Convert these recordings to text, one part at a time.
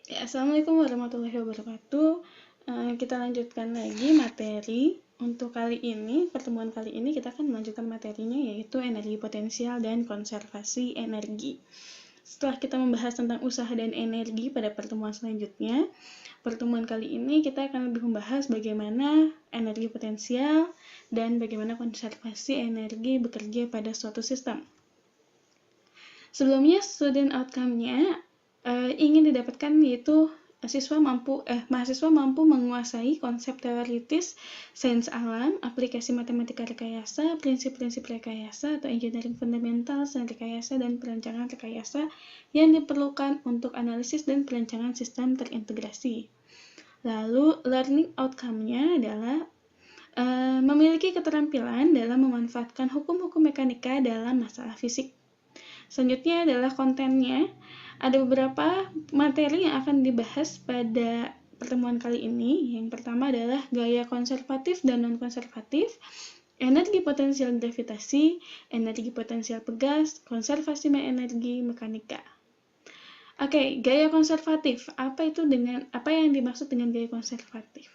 Ya, Assalamualaikum warahmatullahi wabarakatuh. Kita lanjutkan lagi materi. Untuk kali ini, pertemuan kali ini kita akan melanjutkan materinya yaitu energi potensial dan konservasi energi. Setelah kita membahas tentang usaha dan energi pada pertemuan selanjutnya, pertemuan kali ini kita akan lebih membahas bagaimana energi potensial dan bagaimana konservasi energi bekerja pada suatu sistem. Sebelumnya, student outcome-nya ingin didapatkan yaitu mahasiswa mampu menguasai konsep teoritis sains alam, aplikasi matematika rekayasa, prinsip-prinsip rekayasa atau engineering fundamental, rekayasa, dan perancangan rekayasa yang diperlukan untuk analisis dan perancangan sistem terintegrasi. Lalu, learning outcome-nya adalah memiliki keterampilan dalam memanfaatkan hukum-hukum mekanika dalam masalah fisik. Selanjutnya adalah kontennya. Ada beberapa materi yang akan dibahas pada pertemuan kali ini. Yang pertama adalah gaya konservatif dan non-konservatif, energi potensial gravitasi, energi potensial pegas, konservasi energi mekanika. Oke, gaya konservatif. Apa yang dimaksud dengan gaya konservatif?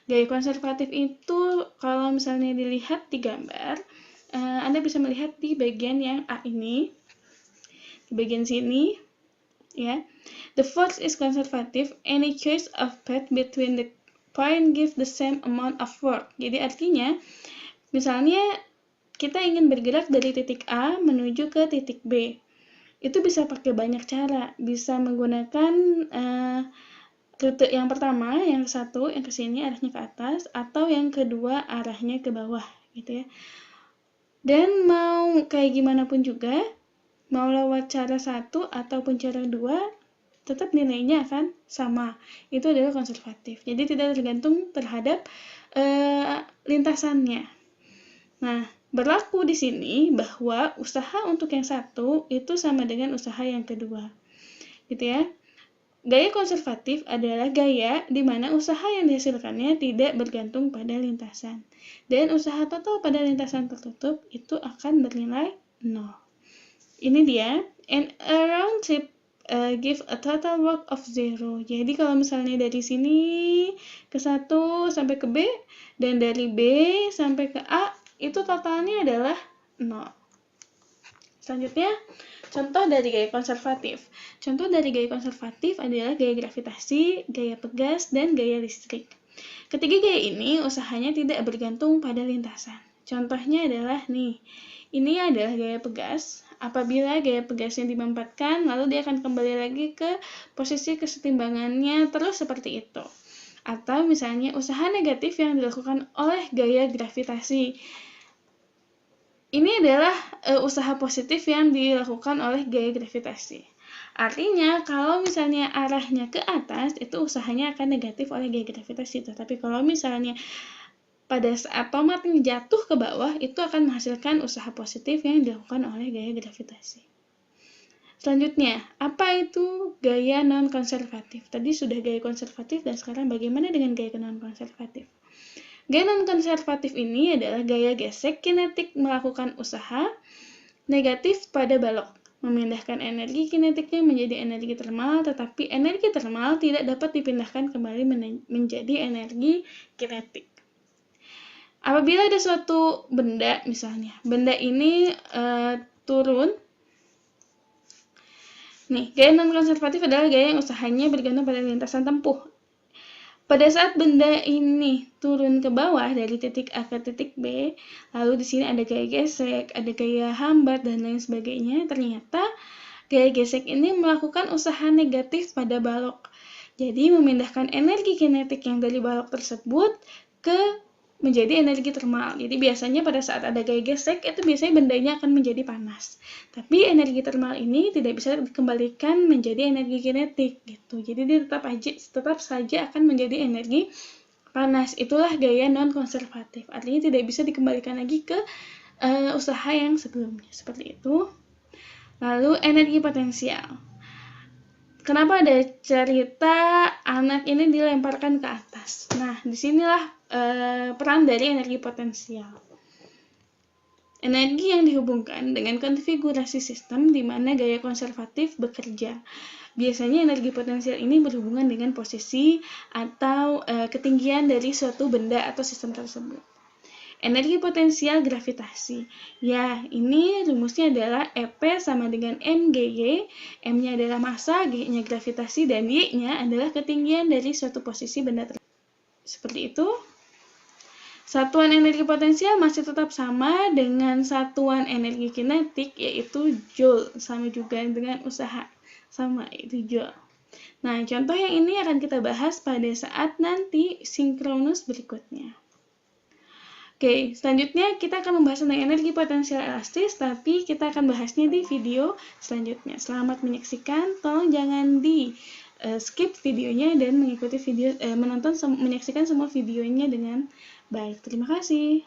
Gaya konservatif itu kalau misalnya dilihat di gambar, Anda bisa melihat di bagian yang A ini, di bagian sini, ya. The force is conservative. Any choice of path between the point gives the same amount of work. Jadi artinya, misalnya kita ingin bergerak dari titik A menuju ke titik B. Itu bisa pakai banyak cara. Bisa menggunakan rute yang pertama, yang satu, yang ke sini arahnya ke atas, atau yang kedua arahnya ke bawah, gitu ya. Dan mau kayak gimana pun juga, mau lewat cara satu ataupun cara dua, tetap nilainya akan sama. Itu adalah konservatif. Jadi tidak tergantung terhadap lintasannya. Nah, berlaku di sini bahwa usaha untuk yang satu itu sama dengan usaha yang kedua. Gitu ya. Gaya konservatif adalah gaya di mana usaha yang dihasilkannya tidak bergantung pada lintasan. Dan usaha total pada lintasan tertutup itu akan bernilai 0. Ini dia, and a round trip give a total work of 0. Jadi kalau misalnya dari sini ke 1 sampai ke B, dan dari B sampai ke A, itu totalnya adalah 0. Selanjutnya, contoh dari gaya konservatif. Contoh dari gaya konservatif adalah gaya gravitasi, gaya pegas, dan gaya listrik. Ketiga gaya ini usahanya tidak bergantung pada lintasan. Contohnya adalah nih, ini adalah gaya pegas. Apabila gaya pegasnya dimampatkan, lalu dia akan kembali lagi ke posisi kesetimbangannya terus seperti itu. Atau misalnya usaha negatif yang dilakukan oleh gaya gravitasi. Ini adalah usaha positif yang dilakukan oleh gaya gravitasi. Artinya, kalau misalnya arahnya ke atas, itu usahanya akan negatif oleh gaya gravitasi. Tetapi kalau misalnya pada saat tomatnya jatuh ke bawah, itu akan menghasilkan usaha positif yang dilakukan oleh gaya gravitasi. Selanjutnya, apa itu gaya non-konservatif? Tadi sudah gaya konservatif, dan sekarang bagaimana dengan gaya non-konservatif? Gaya non-konservatif ini adalah gaya gesek kinetik melakukan usaha negatif pada balok, memindahkan energi kinetiknya menjadi energi termal, tetapi energi termal tidak dapat dipindahkan kembali menjadi energi kinetik. Apabila ada suatu benda, misalnya, benda ini turun, nih, gaya non-konservatif adalah gaya yang usahanya bergantung pada lintasan tempuh. Pada saat benda ini turun ke bawah dari titik A ke titik B, lalu di sini ada gaya gesek, ada gaya hambat, dan lain sebagainya, ternyata gaya gesek ini melakukan usaha negatif pada balok. Jadi memindahkan energi kinetik yang dari balok tersebut menjadi energi termal. Jadi biasanya pada saat ada gaya gesek, itu biasanya bendanya akan menjadi panas. Tapi energi termal ini tidak bisa dikembalikan menjadi energi kinetik gitu. Jadi dia tetap saja akan menjadi energi panas. Itulah gaya non-konservatif. Artinya tidak bisa dikembalikan lagi ke usaha yang sebelumnya. Seperti itu. Lalu energi potensial. Kenapa ada cerita anak ini dilemparkan ke atas? Nah, disinilah peran dari energi potensial. energi yang dihubungkan dengan konfigurasi sistem di mana gaya konservatif bekerja. Biasanya energi potensial ini berhubungan dengan posisi atau ketinggian dari suatu benda atau sistem tersebut. Energi potensial gravitasi. Ya, ini rumusnya adalah EP sama dengan mGy. M-nya adalah massa, G-nya gravitasi, dan Y-nya adalah ketinggian dari suatu posisi benda tersebut. Seperti itu. Satuan energi potensial masih tetap sama dengan satuan energi kinetik, yaitu Joule, sama juga dengan usaha. Sama, itu Joule. Nah, contoh yang ini akan kita bahas pada saat nanti sinkronus berikutnya. Oke, selanjutnya kita akan membahas tentang energi potensial elastis, tapi kita akan bahasnya di video selanjutnya. Selamat menyaksikan, tolong jangan di skip videonya dan mengikuti menyaksikan semua videonya dengan baik. Terima kasih.